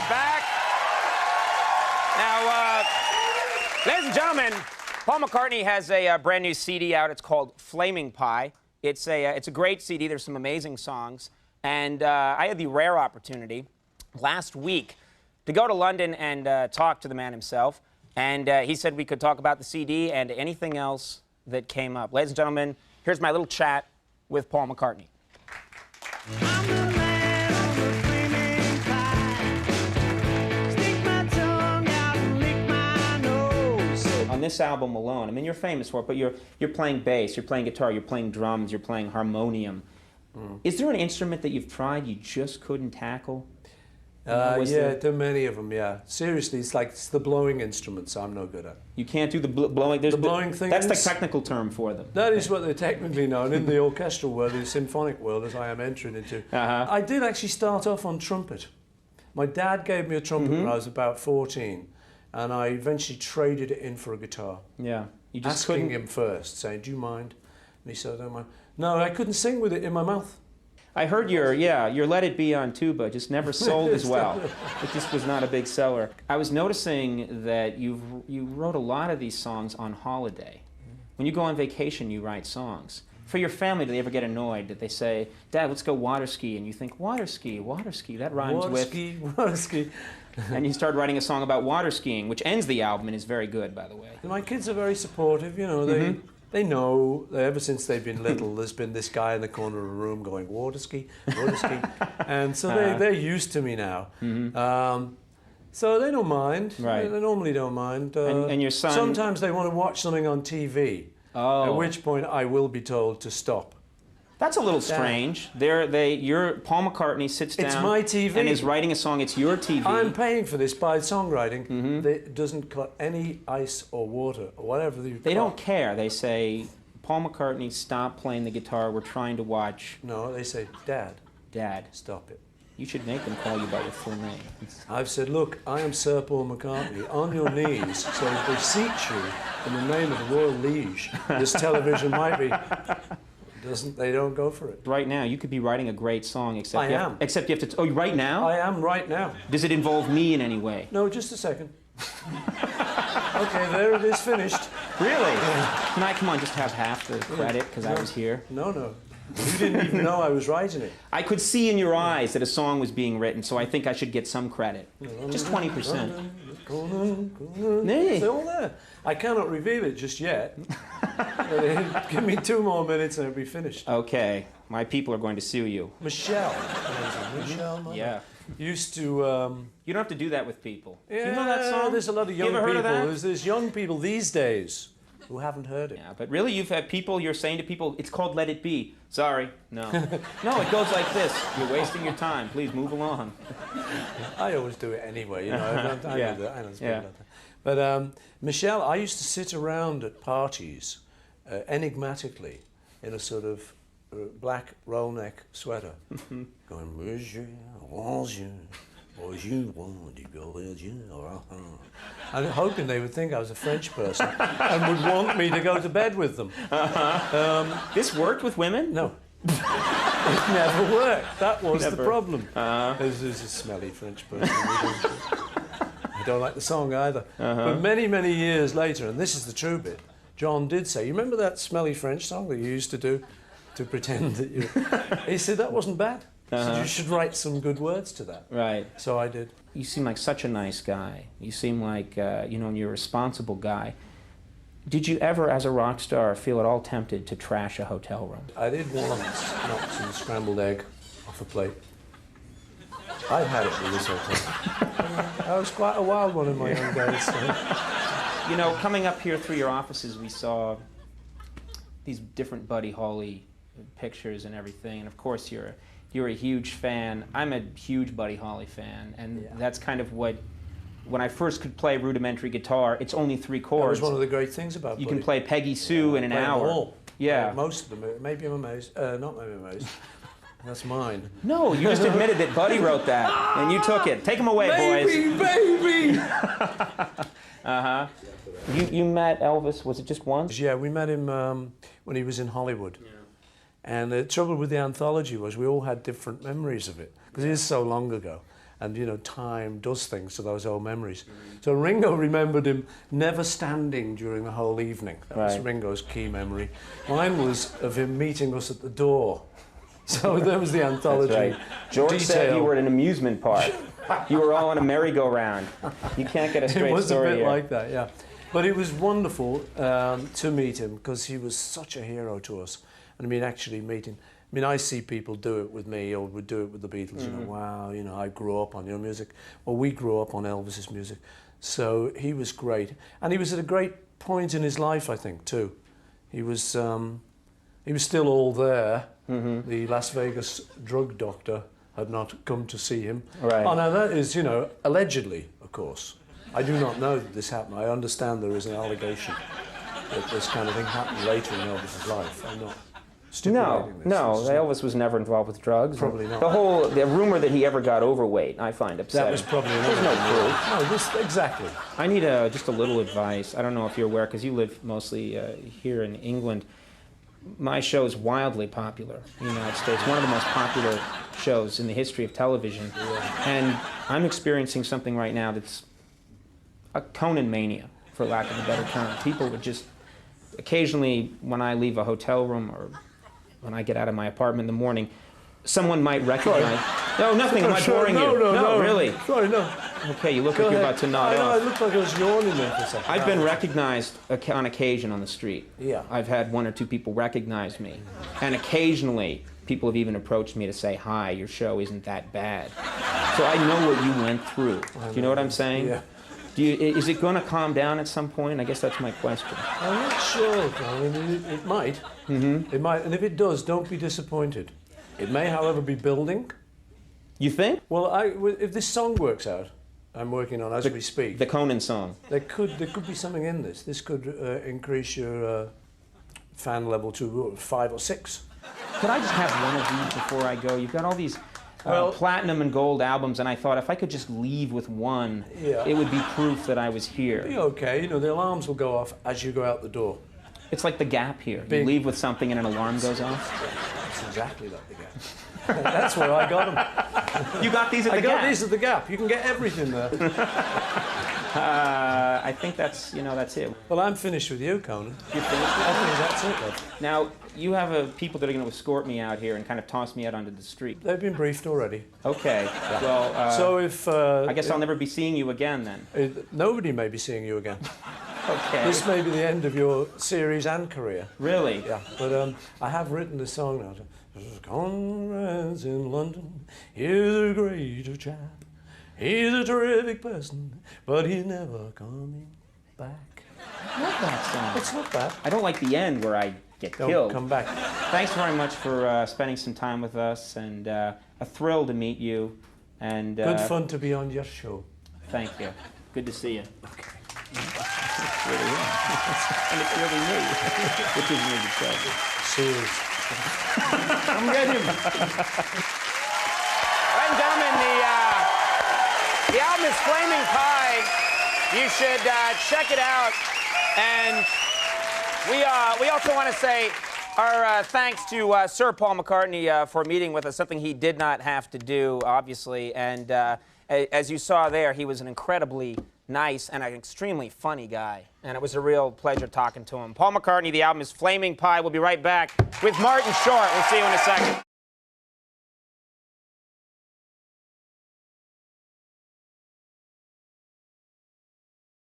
back. Now, ladies and gentlemen, Paul McCartney has a brand new CD out. It's called Flaming Pie. It's a great CD. There's some amazing songs. And I had the rare opportunity last week to go to London and talk to the man himself. And he said we could talk about the CD and anything else that came up. Ladies and gentlemen, here's my little chat with Paul McCartney. On this album alone, I mean, you're famous for it, but you're playing bass, you're playing guitar, you're playing drums, you're playing harmonium. Is there an instrument that you've tried you just couldn't tackle? Yeah, there are many of them, yeah. Seriously, it's the blowing instruments I'm no good at. You can't do the blowing? The blowing thing. That's the technical term for them. That is what they're technically known in the orchestral world, the symphonic world, as I am entering into. I did actually start off on trumpet. My dad gave me a trumpet when I was about 14, and I eventually traded it in for a guitar. Yeah. You just asking him first, saying, "Do you mind?" And he said, "I don't mind." No, I couldn't sing with it in my mouth. I heard your Let It Be on tuba just never sold as well. It just was not a big seller. I was noticing that you wrote a lot of these songs on holiday. When you go on vacation, you write songs. For your family, do they ever get annoyed that they say, "Dad, let's go water ski," and you think, water ski, that rhymes with... Water ski. And you start writing a song about water skiing, which ends the album and is very good, by the way. My kids are very supportive, you know, They know, ever since they've been little, there's been this guy in the corner of the room going, water ski, and so they're used to me now. So they don't mind. Right. They normally don't mind. And your son... Sometimes they want to watch something on TV, at which point I will be told to stop. That's a little strange. Paul McCartney sits down it's my TV. and is writing a song. It's your TV. I'm paying for this by songwriting. That doesn't cut any ice or water or whatever. They don't care. They say, "Paul McCartney, stop playing the guitar. We're trying to watch." No, they say, "Dad. Dad. Stop it." You should make them call you by your full name. I've said, "Look, I am Sir Paul McCartney. On your knees, so I beseech you, in the name of the royal liege, this television might be..." They don't go for it. Right now, you could be writing a great song, except you have to... Oh, right now? I am right now. Does it involve me in any way? No, just a second. Okay, there it is, finished. Really? Can I, come on, just have half the credit, because I was here? No. You didn't even know I was writing it. I could see in your eyes that a song was being written, so I think I should get some credit. Just 20%. It's all there. I cannot reveal it just yet. Give me 2 more minutes and it'll be finished. Okay. My people are going to sue you. Michelle. Yeah. Used to... You don't have to do that with people. Yeah, you know that song? There's a lot of young people. Heard of that? There's young people these days who haven't heard it. Yeah, but really you've had people, you're saying to people, it's called Let It Be. Sorry, no. No, it goes like this. You're wasting your time. Please move along. I always do it anyway, you know. I know that. But Michelle, I used to sit around at parties enigmatically in a sort of black roll neck sweater, going, "Monsieur, bonjour, and hoping they would think I was a French person and would want me to go to bed with them. This worked with women? No. It never worked. That was the problem. There's a smelly French person. I don't like the song either. But many, many years later, and this is the true bit, John did say, "You remember that smelly French song that you used to do to pretend that you..." He said, "That wasn't bad." He said, "You should write some good words to that." Right. So I did. You seem like such a nice guy. You seem like, you know, you're a responsible guy. Did you ever, as a rock star, feel at all tempted to trash a hotel room? I did once knock some scrambled egg off a plate. I had it with this hotel. I was quite a wild one in my young days. So. You know, coming up here through your offices, we saw these different Buddy Holly pictures and everything, and of course you're a huge fan. I'm a huge Buddy Holly fan, and that's kind of what, when I first could play rudimentary guitar, it's only 3 chords. That was one of the great things about You Buddy. can play Peggy Sue in an hour. All. Yeah. Most of them. Maybe I'm amazed. Not maybe amazed. That's mine. No, you just admitted that Buddy wrote that, and you took it. Take him away, boys. Baby! You met Elvis, was it just once? Yeah, we met him when he was in Hollywood. Yeah. And the trouble with the anthology was we all had different memories of it, because it is so long ago. And, you know, time does things to those old memories. So Ringo remembered him never standing during the whole evening. That was Ringo's key memory. Mine was of him meeting us at the door. So there was the anthology. That's right. George said you were at an amusement park. You were all on a merry-go-round. You can't get a straight story. It was a bit here. like that, yeah. But it was wonderful to meet him because he was such a hero to us. And I mean, actually meeting. I mean, I see people do it with me or would do it with the Beatles. You know, wow, you know, I grew up on your music. Well, we grew up on Elvis's music. So he was great. And he was at a great point in his life, I think, too. He was still all there. The Las Vegas drug doctor had not come to see him. Right. Oh, now that is, you know, allegedly, of course. I do not know that this happened. I understand there is an allegation that this kind of thing happened later in Elvis's life. I'm not stipulating this. No, Elvis was never involved with drugs. Probably not. The rumor that he ever got overweight, I find upsetting. That was probably There's no proof. No, this, exactly. I need just a little advice. I don't know if you're aware, because you live mostly here in England. My show is wildly popular in the United States, one of the most popular shows in the history of television. And I'm experiencing something right now that's a Conan mania, for lack of a better term. People would just, occasionally when I leave a hotel room or when I get out of my apartment in the morning, someone might recognize. No, nothing. Am I boring you? No, really. Sorry, no. Okay, you look like you're about to nod off. I looked like I was yawning there for a second. I've been recognized on occasion on the street. Yeah. I've had one or two people recognize me, and occasionally people have even approached me to say, "Hi, your show isn't that bad." So I know what you went through. Do you know what I'm saying? Yeah. Is it going to calm down at some point? I guess that's my question. I'm not sure, Colin. It might. It might, and if it does, don't be disappointed. It may, however, be building. You think? Well, if this song works out, I'm working on as we speak. The Conan song. There could be something in this. This could increase your fan level to 5 or 6. Could I just have one of these before I go? You've got all these platinum and gold albums, and I thought if I could just leave with one, it would be proof that I was here. Be okay. You know, the alarms will go off as you go out the door. It's like the Gap here. You leave with something and an alarm goes off. It's exactly like the Gap. That's where I got them. You got these at the Gap? I got these at the Gap. You can get everything there. I think that's it. Well, I'm finished with you, Conan. You finished? I think that's it, then. Now, you have people that are going to escort me out here and kind of toss me out onto the street. They've been briefed already. Okay. Well, so if... I guess I'll never be seeing you again, then. Nobody may be seeing you again. Okay. This may be the end of your series and career. Really? Yeah. But I have written this song now. Conrad's in London. He's a great chap. He's a terrific person, but he's never coming back. I love that song. It's not bad. I don't like the end where I get Don't killed. come back. Thanks very much for spending some time with us, and a thrill to meet you. And good fun to be on your show. Thank you. Good to see you. Okay. It's really you. And it's really me, which is me to say. Cheers. Come get him. Ladies and gentlemen, the album is Flaming Pie. You should check it out. And we also want to say our thanks to Sir Paul McCartney for meeting with us, something he did not have to do, obviously. And as you saw there, he was an incredibly nice and an extremely funny guy. And it was a real pleasure talking to him. Paul McCartney, the album is Flaming Pie. We'll be right back with Martin Short. We'll see you in a second.